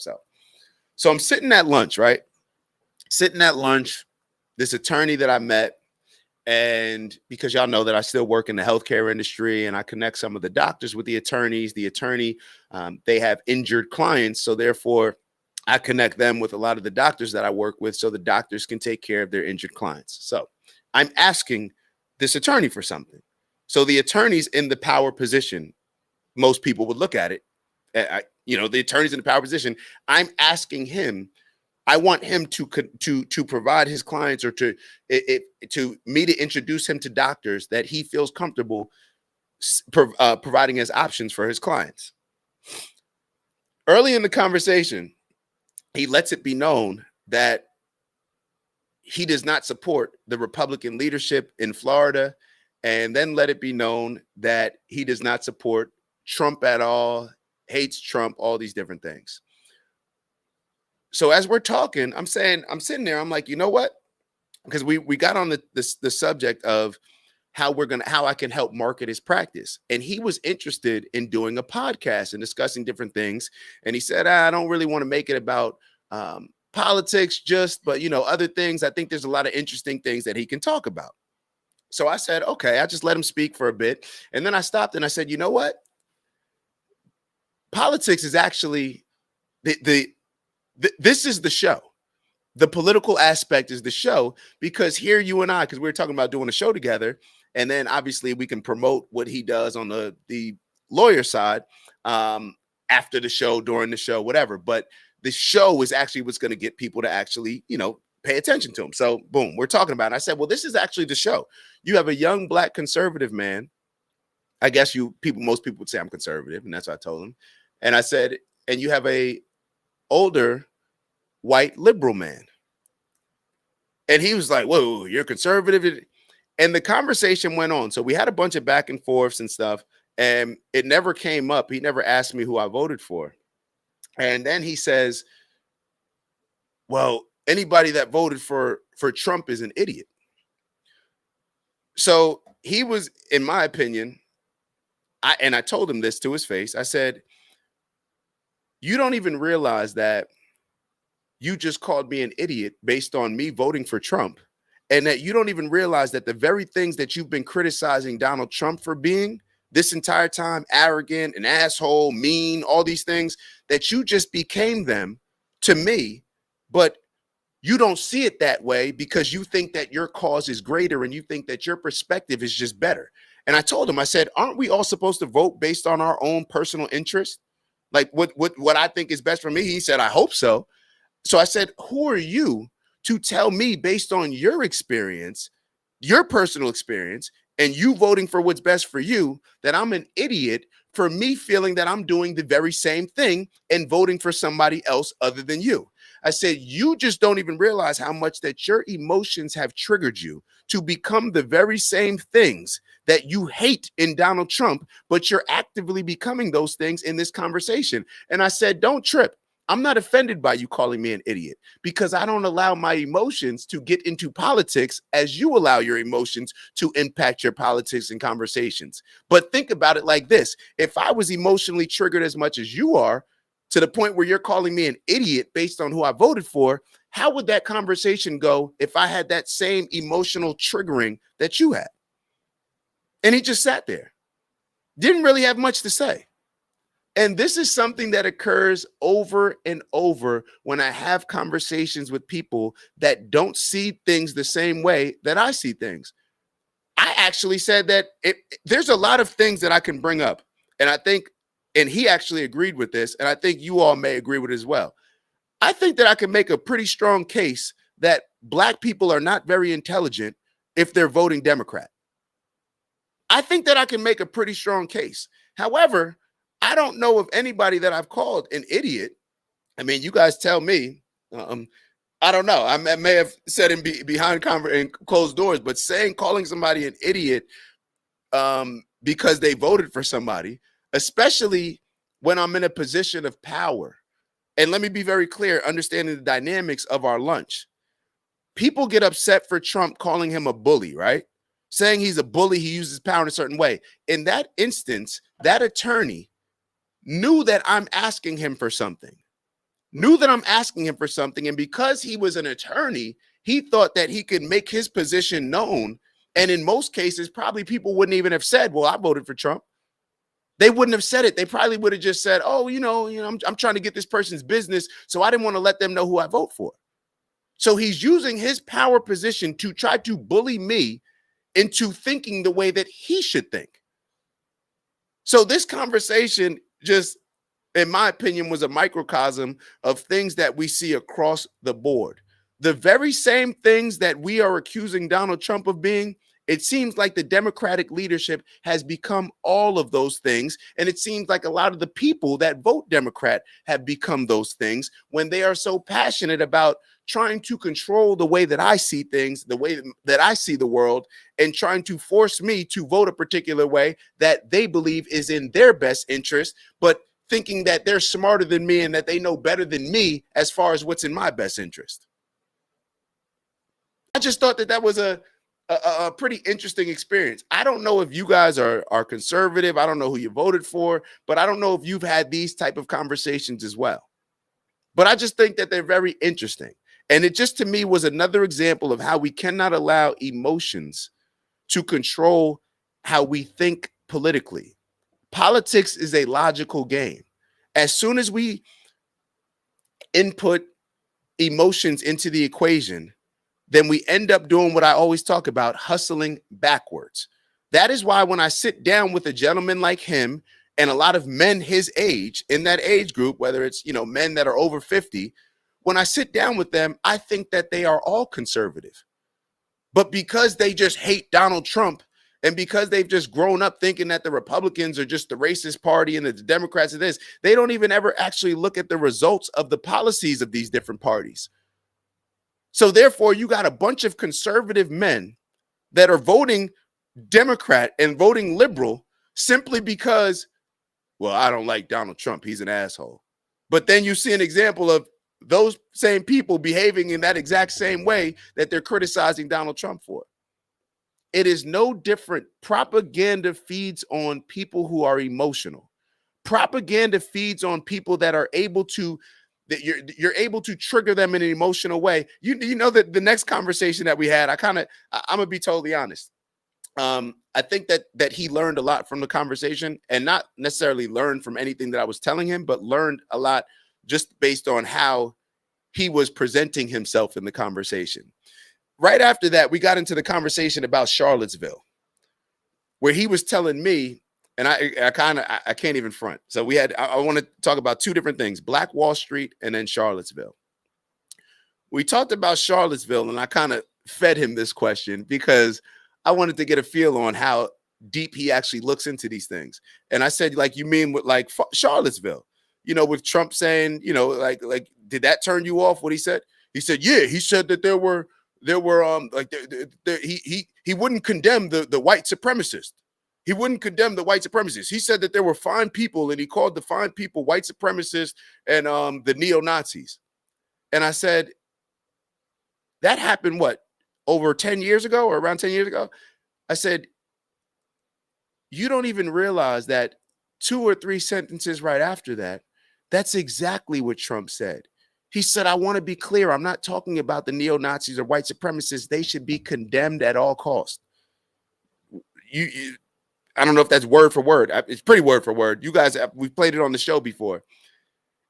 So I'm sitting at lunch, right? Sitting at lunch, this attorney that I met, and because y'all know that I still work in the healthcare industry and I connect some of the doctors with the attorneys, they have injured clients. So therefore, I connect them with a lot of the doctors that I work with so the doctors can take care of their injured clients. So I'm asking this attorney for something. So the attorney's in the power position. Most people would look at it. The attorney's in the power position. I'm asking him. I want him to provide his clients or to me to introduce him to doctors that he feels comfortable providing as options for his clients. Early in the conversation, he lets it be known that he does not support the Republican leadership in Florida, and then let it be known that he does not support Trump at all, hates Trump, all these different things. So as we're talking, I'm sitting there, I'm like, you know what? Because we got on the subject of how I can help market his practice. And he was interested in doing a podcast and discussing different things. And he said, I don't really want to make it about politics, but other things. I think there's a lot of interesting things that he can talk about. So I said, okay, I just let him speak for a bit. And then I stopped and I said, you know what? Politics is actually this is the show. The political aspect is the show, because here you and I, because we were talking about doing a show together, and then obviously we can promote what he does on the lawyer side after the show, during the show, whatever. But the show is actually what's going to get people to actually, pay attention to him. So boom, we're talking about it. I said, well, this is actually the show. You have a young Black conservative man. I guess most people would say I'm conservative, and that's what I told him. And I said, and you have a older white liberal man. And he was like, whoa, you're conservative. And the conversation went on. So we had a bunch of back and forths and stuff, and it never came up. He never asked me who I voted for. And then he says, well, anybody that voted for Trump is an idiot. So he was, in my opinion, I told him this to his face. I said, you don't even realize that you just called me an idiot based on me voting for Trump, and that you don't even realize that the very things that you've been criticizing Donald Trump for being this entire time, arrogant, an asshole, mean, all these things, that you just became them to me, but you don't see it that way because you think that your cause is greater and you think that your perspective is just better. And I told him, I said, aren't we all supposed to vote based on our own personal interest? Like what I think is best for me? He said, I hope so. So I said, who are you to tell me based on your experience, your personal experience, and you voting for what's best for you, that I'm an idiot for me feeling that I'm doing the very same thing and voting for somebody else other than you? I said, you just don't even realize how much that your emotions have triggered you to become the very same things that you hate in Donald Trump, but you're actively becoming those things in this conversation. And I said, don't trip. I'm not offended by you calling me an idiot, because I don't allow my emotions to get into politics as you allow your emotions to impact your politics and conversations. But think about it like this. If I was emotionally triggered as much as you are, to the point where you're calling me an idiot based on who I voted for, how would that conversation go if I had that same emotional triggering that you had? And he just sat there, didn't really have much to say. And this is something that occurs over and over when I have conversations with people that don't see things the same way that I see things. I actually said that there's a lot of things that I can bring up. And I think, and he actually agreed with this, and I think you all may agree with it as well. I think that I can make a pretty strong case that Black people are not very intelligent if they're voting Democrat. I think that I can make a pretty strong case. However, I don't know of anybody that I've called an idiot. I mean, you guys tell me. I don't know. I may have said behind closed doors, but calling somebody an idiot because they voted for somebody, especially when I'm in a position of power. And let me be very clear, understanding the dynamics of our lunch. People get upset for Trump calling him a bully, right? Saying he's a bully, he uses power in a certain way. In that instance, that attorney knew that I'm asking him for something. knew that I'm asking him for something. And because he was an attorney, he thought that he could make his position known. And in most cases, probably people wouldn't even have said, well, I voted for Trump. They wouldn't have said it. They probably would have just said, oh, I'm trying to get this person's business. So I didn't want to let them know who I vote for. So he's using his power position to try to bully me into thinking the way that he should think. So this conversation just, in my opinion, was a microcosm of things that we see across the board. The very same things that we are accusing Donald Trump of being, it seems like the Democratic leadership has become all of those things. And it seems like a lot of the people that vote Democrat have become those things when they are so passionate about trying to control the way that I see things, the way that I see the world, and trying to force me to vote a particular way that they believe is in their best interest, but thinking that they're smarter than me and that they know better than me as far as what's in my best interest. I just thought that that was a pretty interesting experience. I don't know if you guys are conservative. I don't know who you voted for, but I don't know if you've had these type of conversations as well. But I just think that they're very interesting. And it just, to me, was another example of how we cannot allow emotions to control how we think politically. Politics is a logical game. As soon as we input emotions into the equation, then we end up doing what I always talk about, hustling backwards. That is why when I sit down with a gentleman like him and a lot of men his age, in that age group, whether it's, men that are over 50, when I sit down with them, I think that they are all conservative. But because they just hate Donald Trump, and because they've just grown up thinking that the Republicans are just the racist party and the Democrats are this, they don't even ever actually look at the results of the policies of these different parties. So therefore, you got a bunch of conservative men that are voting Democrat and voting liberal simply because, well, I don't like Donald Trump. He's an asshole. But then you see an example of those same people behaving in that exact same way that they're criticizing Donald Trump for. It is no different. Propaganda feeds on people who are emotional. Propaganda feeds on people that are able to, that you're able to trigger them in an emotional way. You know that the next conversation that we had, I'm gonna be totally honest. I think that he learned a lot from the conversation, and not necessarily learned from anything that I was telling him, but learned a lot just based on how he was presenting himself in the conversation. Right after that, we got into the conversation about Charlottesville, where he was telling me, and I can't even front. So I want to talk about two different things: Black Wall Street and then Charlottesville. We talked about Charlottesville, and I kind of fed him this question because I wanted to get a feel on how deep he actually looks into these things. And I said, like, you mean with like Charlottesville, with Trump saying, like, did that turn you off? What he said? He said, yeah, he said that there were he wouldn't condemn the white supremacists. He wouldn't condemn the white supremacists. He said that there were fine people, and he called the fine people white supremacists and the neo-Nazis. And I said, that happened what, over 10 years ago, or around 10 years ago? I said, you don't even realize that 2 or 3 sentences right after that, that's exactly what Trump said. He said, I want to be clear. I'm not talking about the neo-Nazis or white supremacists. They should be condemned at all costs. I don't know if that's word for word. It's pretty word for word. You guys, we've played it on the show before.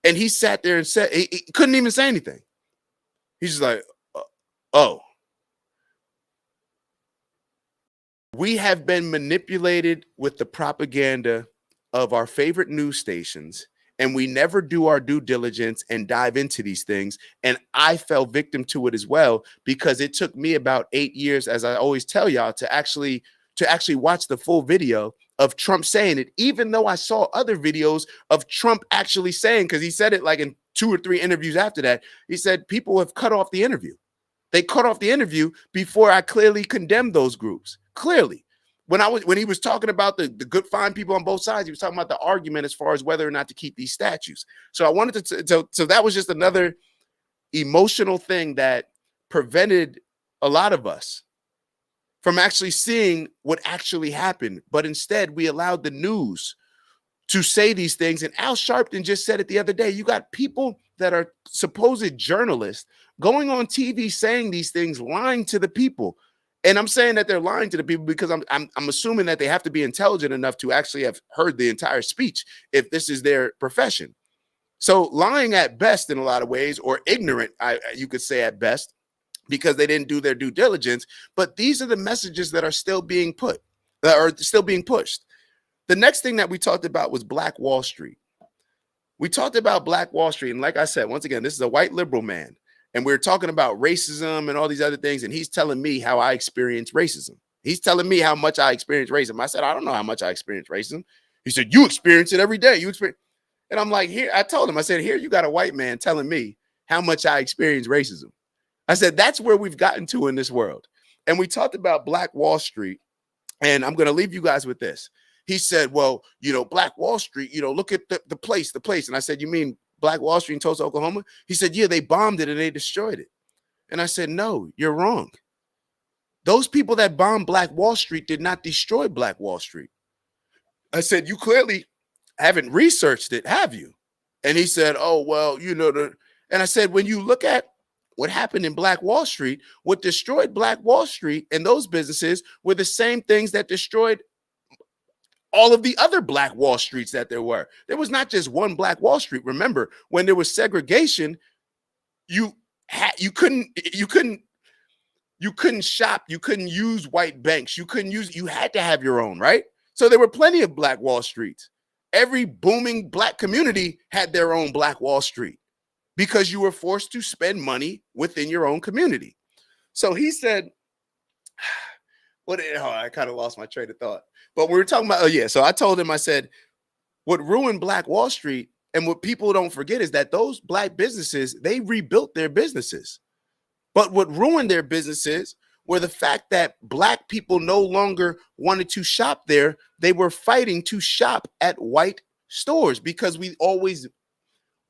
And he sat there and said, he couldn't even say anything. He's just like, oh. We have been manipulated with the propaganda of our favorite news stations, and we never do our due diligence and dive into these things. And I fell victim to it as well, because it took me about 8 years, as I always tell y'all, to actually watch the full video of Trump saying it, even though I saw other videos of Trump actually saying, because he said it like in 2 or 3 interviews after that, he said people have cut off the interview. They cut off the interview before I clearly condemned those groups. Clearly. When he was talking about the good fine people on both sides, he was talking about the argument as far as whether or not to keep these statues. So I wanted to, so that was just another emotional thing that prevented a lot of us from actually seeing what actually happened. But instead, we allowed the news to say these things. And Al Sharpton just said it the other day. You got people that are supposed journalists going on TV saying these things, lying to the people. And I'm saying that they're lying to the people because I'm assuming that they have to be intelligent enough to actually have heard the entire speech if this is their profession. So lying at best in a lot of ways, or ignorant, you could say at best, because they didn't do their due diligence. But these are the messages that are still being put, that are still being pushed. The next thing that we talked about was Black Wall Street. We talked about Black Wall Street. And like I said, once again, this is a white liberal man. And we're talking about racism and all these other things. And he's telling me how I experience racism. He's telling me how much I experience racism. I said, I don't know how much I experience racism. He said, you experience it every day. You experience. And I'm like, here, I told him, I said, here, you got a white man telling me how much I experience racism. I said, that's where we've gotten to in this world. And we talked about Black Wall Street. And I'm going to leave you guys with this. He said, well, Black Wall Street, look at the place. And I said, you mean Black Wall Street in Tulsa, Oklahoma? He said, yeah, they bombed it and they destroyed it. And I said, no, you're wrong. Those people that bombed Black Wall Street did not destroy Black Wall Street. I said, you clearly haven't researched it, have you? And he said, oh, well, and I said, when you look at what happened in Black Wall Street, what destroyed Black Wall Street and those businesses were the same things that destroyed all of the other Black Wall Streets that there were. There was not just one Black Wall Street. Remember, when there was segregation, you couldn't shop, you couldn't use white banks, you had to have your own, right? So there were plenty of Black Wall Streets. Every booming Black community had their own Black Wall Street because you were forced to spend money within your own community. So he said, I kind of lost my train of thought. But we were talking about, so I told him, I said, what ruined Black Wall Street and what people don't forget is that those Black businesses, they rebuilt their businesses. But what ruined their businesses were the fact that Black people no longer wanted to shop there. They were fighting to shop at white stores because we always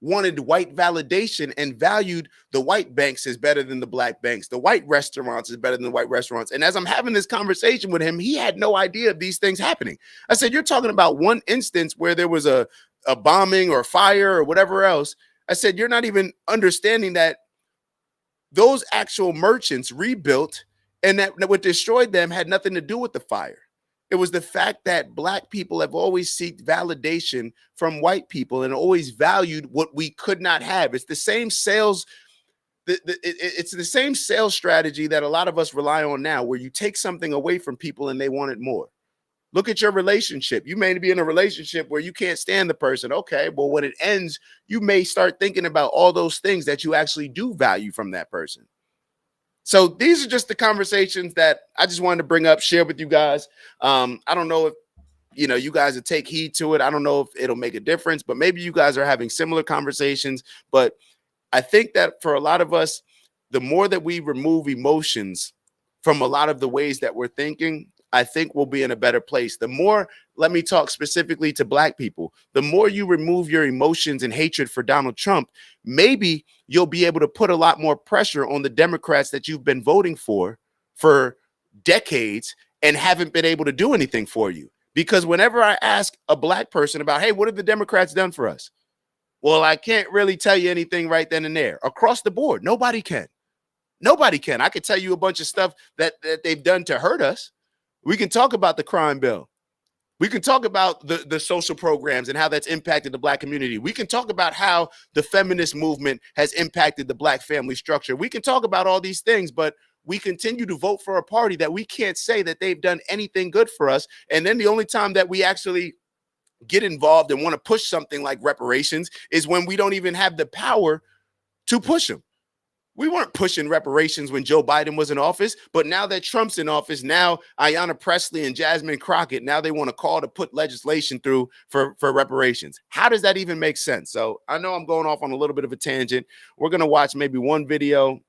wanted white validation and valued the white banks as better than the Black banks. The white restaurants is better than the white restaurants. And as I'm having this conversation with him, he had no idea of these things happening. I said, you're talking about one instance where there was a bombing or fire or whatever else. I said, you're not even understanding that those actual merchants rebuilt, and that what destroyed them had nothing to do with the fire. It was the fact that Black people have always sought validation from white people and always valued what we could not have. It's the same sales. It's the same sales strategy that a lot of us rely on now, where you take something away from people and they want it more. Look at your relationship. You may be in a relationship where you can't stand the person. Okay, well, when it ends, you may start thinking about all those things that you actually do value from that person. So these are just the conversations that I just wanted to bring up, share with you guys. I don't know if, you guys will take heed to it. I don't know if it'll make a difference, but maybe you guys are having similar conversations. But I think that for a lot of us, the more that we remove emotions from a lot of the ways that we're thinking, I think we'll be in a better place. The more, let me talk specifically to Black people, the more you remove your emotions and hatred for Donald Trump, maybe you'll be able to put a lot more pressure on the Democrats that you've been voting for decades and haven't been able to do anything for you. Because whenever I ask a Black person about, hey, what have the Democrats done for us? Well, I can't really tell you anything right then and there. Across the board, nobody can. Nobody can. I could tell you a bunch of stuff that they've done to hurt us. We can talk about the crime bill. We can talk about the social programs and how that's impacted the Black community. We can talk about how the feminist movement has impacted the Black family structure. We can talk about all these things, but we continue to vote for a party that we can't say that they've done anything good for us. And then the only time that we actually get involved and want to push something like reparations is when we don't even have the power to push them. We weren't pushing reparations when Joe Biden was in office, but now that Trump's in office, now Ayanna Pressley and Jasmine Crockett, now they want to call to put legislation through for reparations. How does that even make sense? So I know I'm going off on a little bit of a tangent. We're going to watch maybe one video